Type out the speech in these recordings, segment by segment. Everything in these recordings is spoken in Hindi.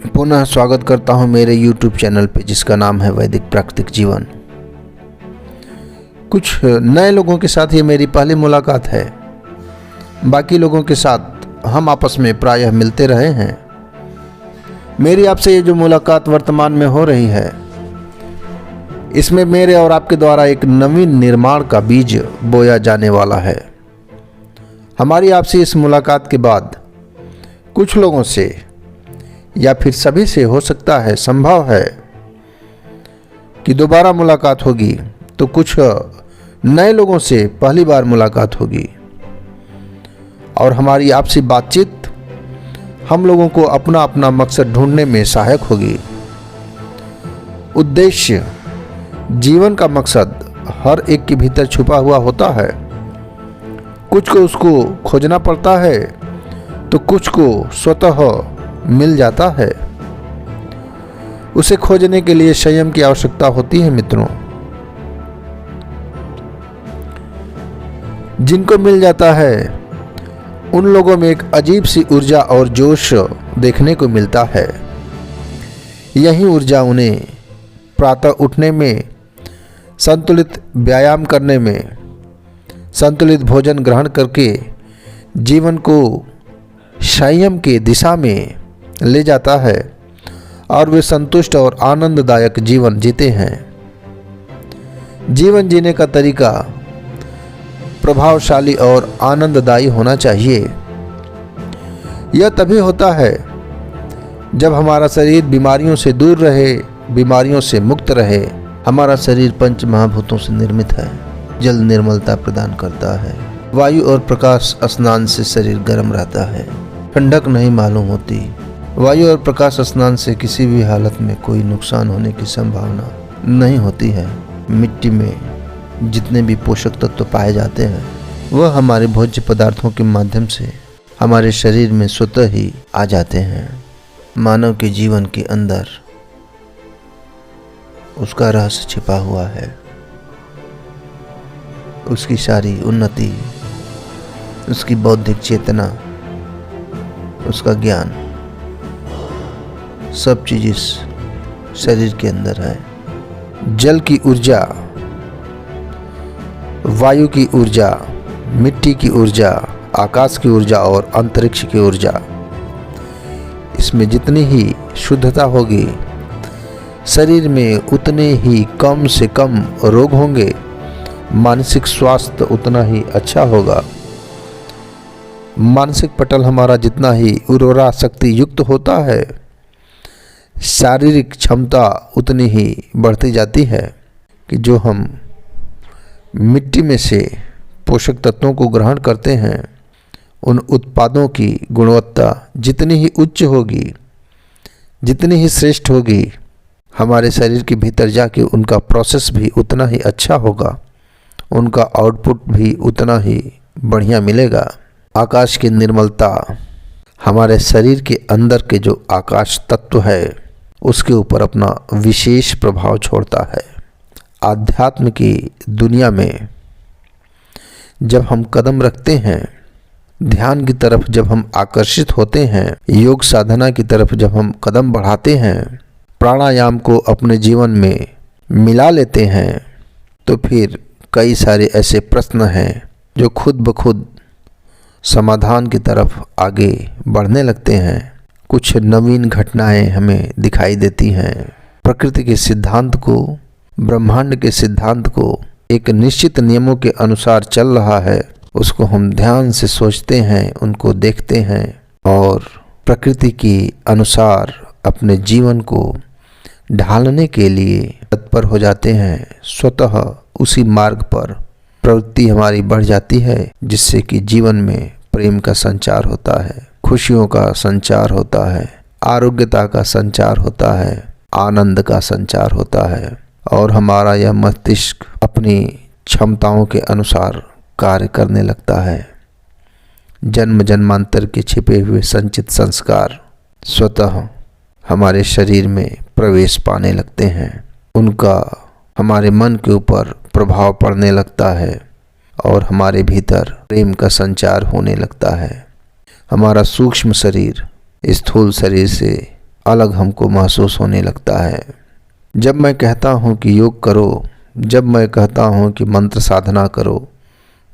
पुनः स्वागत करता हूं मेरे YouTube चैनल पे जिसका नाम है वैदिक प्राकृतिक जीवन। कुछ नए लोगों के साथ ये मेरी पहली मुलाकात है। बाकी लोगों के साथ हम आपस में प्रायः मिलते रहे हैं। मेरी आपसे ये जो मुलाकात वर्तमान में हो रही है, इसमें मेरे और आपके द्वारा एक नवीन निर्माण का बीज बोया जाने वाला है। हमारी आपसे इस मुलाकात के बाद कुछ लोगों से या फिर सभी से हो सकता है, संभव है कि दोबारा मुलाकात होगी, तो कुछ नए लोगों से पहली बार मुलाकात होगी और हमारी आपसी बातचीत हम लोगों को अपना अपना मकसद ढूंढने में सहायक होगी। उद्देश्य, जीवन का मकसद हर एक के भीतर छुपा हुआ होता है। कुछ को उसको खोजना पड़ता है तो कुछ को स्वतः मिल जाता है। उसे खोजने के लिए संयम की आवश्यकता होती है। मित्रों, जिनको मिल जाता है उन लोगों में एक अजीब सी ऊर्जा और जोश देखने को मिलता है। यही ऊर्जा उन्हें प्रातः उठने में, संतुलित व्यायाम करने में, संतुलित भोजन ग्रहण करके जीवन को संयम के दिशा में ले जाता है और वे संतुष्ट और आनंददायक जीवन जीते हैं। जीवन जीने का तरीका प्रभावशाली और आनंददायी होना चाहिए। यह तभी होता है जब हमारा शरीर बीमारियों से दूर रहे, बीमारियों से मुक्त रहे। हमारा शरीर पंच महाभूतों से निर्मित है। जल निर्मलता प्रदान करता है। वायु और प्रकाश स्नान से शरीर गर्म रहता है, ठंडक नहीं मालूम होती। वायु और प्रकाश स्नान से किसी भी हालत में कोई नुकसान होने की संभावना नहीं होती है। मिट्टी में जितने भी पोषक तत्व पाए जाते हैं वह हमारे भोज्य पदार्थों के माध्यम से हमारे शरीर में स्वतः ही आ जाते हैं। मानव के जीवन के अंदर उसका रहस्य छिपा हुआ है। उसकी सारी उन्नति, उसकी बौद्धिक चेतना, उसका ज्ञान, सब चीज इस शरीर के अंदर है। जल की ऊर्जा, वायु की ऊर्जा, मिट्टी की ऊर्जा, आकाश की ऊर्जा और अंतरिक्ष की ऊर्जा, इसमें जितनी ही शुद्धता होगी शरीर में उतने ही कम से कम रोग होंगे। मानसिक स्वास्थ्य उतना ही अच्छा होगा। मानसिक पटल हमारा जितना ही उर्वरा शक्ति युक्त होता है, शारीरिक क्षमता उतनी ही बढ़ती जाती है कि जो हम मिट्टी में से पोषक तत्वों को ग्रहण करते हैं, उन उत्पादों की गुणवत्ता जितनी ही उच्च होगी, जितनी ही श्रेष्ठ होगी, हमारे शरीर के भीतर जाके उनका प्रोसेस भी उतना ही अच्छा होगा, उनका आउटपुट भी उतना ही बढ़िया मिलेगा। आकाश की निर्मलता हमारे शरीर के अंदर के जो आकाश तत्व है उसके ऊपर अपना विशेष प्रभाव छोड़ता है। आध्यात्म की दुनिया में जब हम कदम रखते हैं, ध्यान की तरफ जब हम आकर्षित होते हैं, योग साधना की तरफ जब हम कदम बढ़ाते हैं, प्राणायाम को अपने जीवन में मिला लेते हैं, तो फिर कई सारे ऐसे प्रश्न हैं जो खुद ब खुद समाधान की तरफ आगे बढ़ने लगते हैं। कुछ नवीन घटनाएं हमें दिखाई देती हैं। प्रकृति के सिद्धांत को, ब्रह्मांड के सिद्धांत को एक निश्चित नियमों के अनुसार चल रहा है, उसको हम ध्यान से सोचते हैं, उनको देखते हैं और प्रकृति के अनुसार अपने जीवन को ढालने के लिए तत्पर हो जाते हैं। स्वतः उसी मार्ग पर प्रवृत्ति हमारी बढ़ जाती है, जिससे कि जीवन में प्रेम का संचार होता है, खुशियों का संचार होता है, आरोग्यता का संचार होता है, आनंद का संचार होता है और हमारा यह मस्तिष्क अपनी क्षमताओं के अनुसार कार्य करने लगता है। जन्म जन्मांतर के छिपे हुए संचित संस्कार स्वतः हमारे शरीर में प्रवेश पाने लगते हैं। उनका हमारे मन के ऊपर प्रभाव पड़ने लगता है और हमारे भीतर प्रेम का संचार होने लगता है। हमारा सूक्ष्म शरीर स्थूल शरीर से अलग हमको महसूस होने लगता है। जब मैं कहता हूँ कि योग करो, जब मैं कहता हूँ कि मंत्र साधना करो,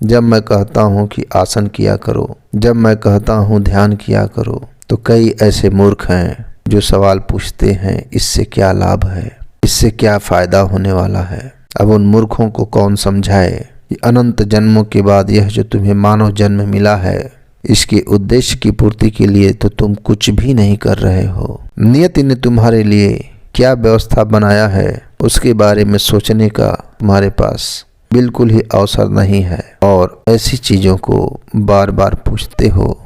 जब मैं कहता हूँ कि आसन किया करो, जब मैं कहता हूँ ध्यान किया करो, तो कई ऐसे मूर्ख हैं जो सवाल पूछते हैं, इससे क्या लाभ है, इससे क्या फ़ायदा होने वाला है। अब उन मूर्खों को कौन समझाए कि अनंत जन्मों के बाद यह जो तुम्हें मानव जन्म मिला है, इसके उद्देश्य की पूर्ति के लिए तो तुम कुछ भी नहीं कर रहे हो। नियति ने तुम्हारे लिए क्या व्यवस्था बनाया है उसके बारे में सोचने का तुम्हारे पास बिल्कुल ही अवसर नहीं है, और ऐसी चीज़ों को बार बार पूछते हो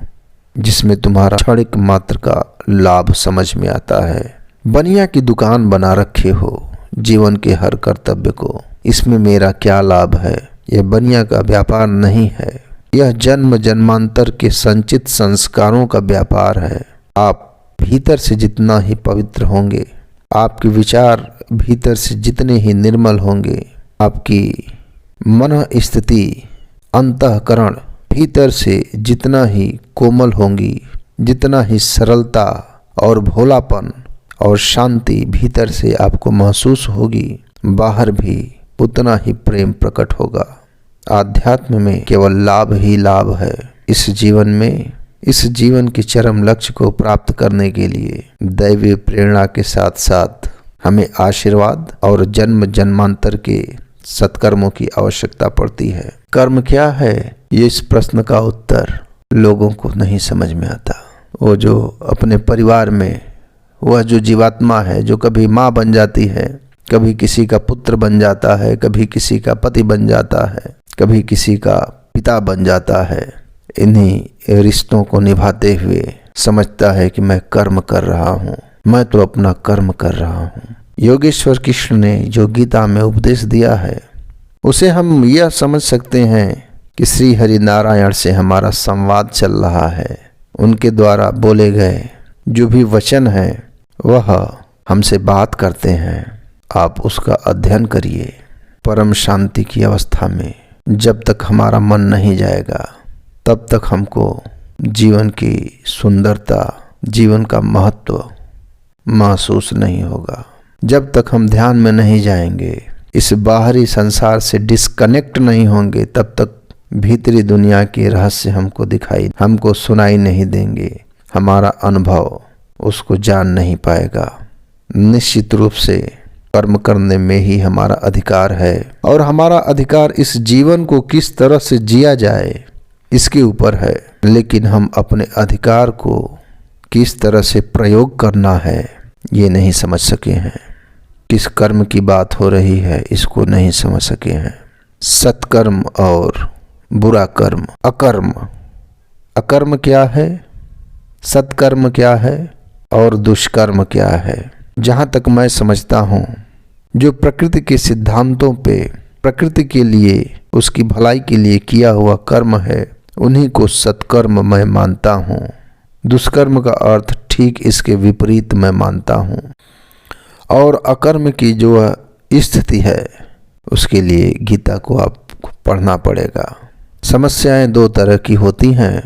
जिसमें तुम्हारा क्षणिक मात्र का लाभ समझ में आता है। बनिया की दुकान बना रखे हो जीवन के हर कर्तव्य को, इसमें मेरा क्या लाभ है। यह बनिया का व्यापार नहीं है, यह जन्म जन्मांतर के संचित संस्कारों का व्यापार है। आप भीतर से जितना ही पवित्र होंगे, आपके विचार भीतर से जितने ही निर्मल होंगे, आपकी मन स्थिति अंतःकरण भीतर से जितना ही कोमल होंगी, जितना ही सरलता और भोलापन और शांति भीतर से आपको महसूस होगी, बाहर भी उतना ही प्रेम प्रकट होगा। आध्यात्म में केवल लाभ ही लाभ है। इस जीवन में, इस जीवन के चरम लक्ष्य को प्राप्त करने के लिए दैवीय प्रेरणा के साथ साथ हमें आशीर्वाद और जन्म जन्मांतर के सत्कर्मों की आवश्यकता पड़ती है। कर्म क्या है, ये इस प्रश्न का उत्तर लोगों को नहीं समझ में आता। वो जो अपने परिवार में, वह जो जीवात्मा है जो कभी माँ बन जाती है, कभी किसी का पुत्र बन जाता है, कभी किसी का पति बन जाता है, कभी किसी का पिता बन जाता है, इन्हीं रिश्तों को निभाते हुए समझता है कि मैं कर्म कर रहा हूँ, मैं तो अपना कर्म कर रहा हूँ। योगेश्वर कृष्ण ने जो गीता में उपदेश दिया है, उसे हम यह समझ सकते हैं कि श्री हरि नारायण से हमारा संवाद चल रहा है। उनके द्वारा बोले गए जो भी वचन है वह हमसे बात करते हैं। आप उसका अध्ययन करिए। परम शांति की अवस्था में जब तक हमारा मन नहीं जाएगा, तब तक हमको जीवन की सुंदरता, जीवन का महत्व महसूस नहीं होगा। जब तक हम ध्यान में नहीं जाएंगे, इस बाहरी संसार से डिस्कनेक्ट नहीं होंगे, तब तक भीतरी दुनिया के रहस्य हमको सुनाई नहीं देंगे। हमारा अनुभव उसको जान नहीं पाएगा। निश्चित रूप से कर्म करने में ही हमारा अधिकार है, और हमारा अधिकार इस जीवन को किस तरह से जिया जाए इसके ऊपर है। लेकिन हम अपने अधिकार को किस तरह से प्रयोग करना है ये नहीं समझ सके हैं। किस कर्म की बात हो रही है इसको नहीं समझ सके हैं। सत्कर्म और बुरा कर्म, अकर्म, अकर्म क्या है, सत्कर्म क्या है और दुष्कर्म क्या है। जहाँ तक मैं समझता हूँ, जो प्रकृति के सिद्धांतों पे, प्रकृति के लिए, उसकी भलाई के लिए किया हुआ कर्म है, उन्हीं को सत्कर्म मैं मानता हूँ। दुष्कर्म का अर्थ ठीक इसके विपरीत मैं मानता हूँ। और अकर्म की जो स्थिति है उसके लिए गीता को आपको पढ़ना पड़ेगा। समस्याएं दो तरह की होती हैं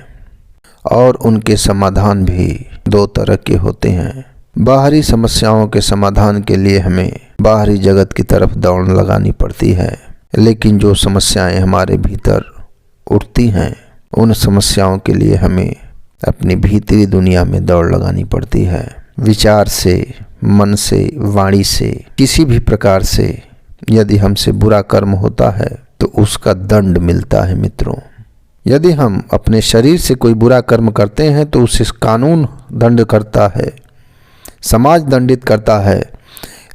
और उनके समाधान भी दो तरह के होते हैं। बाहरी समस्याओं के समाधान के लिए हमें बाहरी जगत की तरफ दौड़ लगानी पड़ती है, लेकिन जो समस्याएं हमारे भीतर उठती हैं, उन समस्याओं के लिए हमें अपनी भीतरी दुनिया में दौड़ लगानी पड़ती है। विचार से, मन से, वाणी से, किसी भी प्रकार से यदि हमसे बुरा कर्म होता है तो उसका दंड मिलता है। मित्रों, यदि हम अपने शरीर से कोई बुरा कर्म करते हैं तो उसे कानून दंड करता है, समाज दंडित करता है।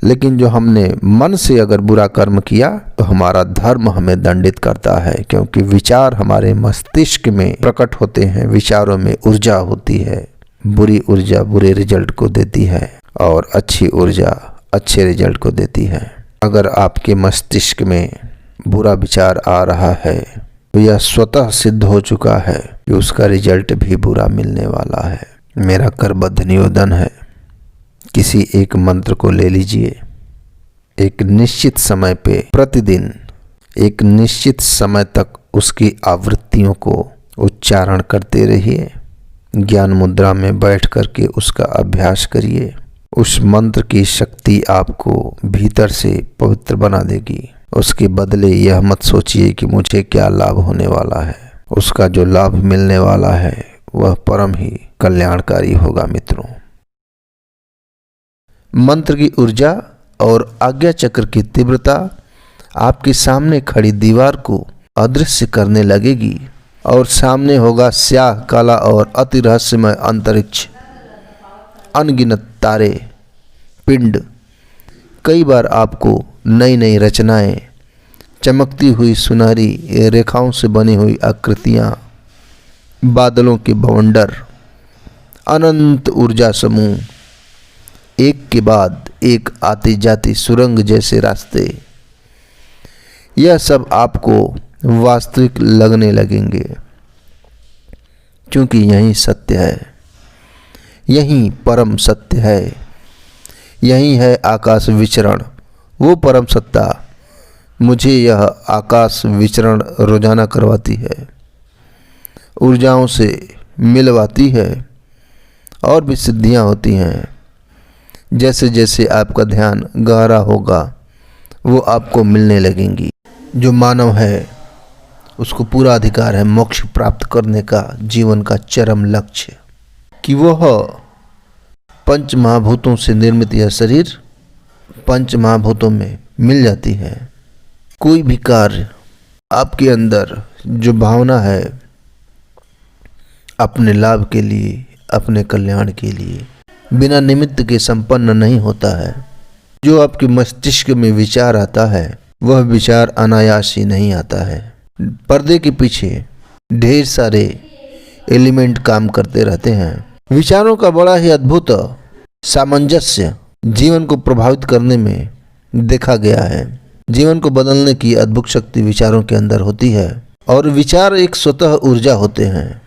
लेकिन जो हमने मन से अगर बुरा कर्म किया तो हमारा धर्म हमें दंडित करता है, क्योंकि विचार हमारे मस्तिष्क में प्रकट होते हैं। विचारों में ऊर्जा होती है। बुरी ऊर्जा बुरे रिजल्ट को देती है और अच्छी ऊर्जा अच्छे रिजल्ट को देती है। अगर आपके मस्तिष्क में बुरा विचार आ रहा है तो यह स्वतः सिद्ध हो चुका है कि उसका रिजल्ट भी बुरा मिलने वाला है। मेरा करबद्ध निवेदन है, किसी एक मंत्र को ले लीजिए, एक निश्चित समय पे प्रतिदिन एक निश्चित समय तक उसकी आवृत्तियों को उच्चारण करते रहिए। ज्ञान मुद्रा में बैठ करके उसका अभ्यास करिए। उस मंत्र की शक्ति आपको भीतर से पवित्र बना देगी। उसके बदले यह मत सोचिए कि मुझे क्या लाभ होने वाला है। उसका जो लाभ मिलने वाला है वह परम ही कल्याणकारी होगा मित्रों। मंत्र की ऊर्जा और आज्ञा चक्र की तीव्रता आपके सामने खड़ी दीवार को अदृश्य करने लगेगी और सामने होगा स्याह, काला और अति रहस्यमय अंतरिक्ष। अनगिनत तारे, पिंड, कई बार आपको नई नई रचनाएं, चमकती हुई सुनहरी रेखाओं से बनी हुई आकृतियां, बादलों के बवंडर, अनंत ऊर्जा समूह, एक के बाद एक आती जाती सुरंग जैसे रास्ते, यह सब आपको वास्तविक लगने लगेंगे, क्योंकि यही सत्य है, यही परम सत्य है, यही है आकाश विचरण। वो परम सत्ता मुझे यह आकाश विचरण रोजाना करवाती है, ऊर्जाओं से मिलवाती है और भी सिद्धियाँ होती हैं। जैसे जैसे आपका ध्यान गहरा होगा वो आपको मिलने लगेंगी। जो मानव है उसको पूरा अधिकार है मोक्ष प्राप्त करने का, जीवन का चरम लक्ष्य, कि वह पंच महाभूतों से निर्मित यह शरीर पंच महाभूतों में मिल जाती है। कोई भी कार्य आपके अंदर जो भावना है अपने लाभ के लिए, अपने कल्याण के लिए, बिना निमित्त के संपन्न नहीं होता है। जो आपके मस्तिष्क में विचार आता है वह विचार अनायास ही नहीं आता है। पर्दे के पीछे ढेर सारे एलिमेंट काम करते रहते हैं। विचारों का बड़ा ही अद्भुत सामंजस्य जीवन को प्रभावित करने में देखा गया है। जीवन को बदलने की अद्भुत शक्ति विचारों के अंदर होती है और विचार एक स्वतः ऊर्जा होते हैं।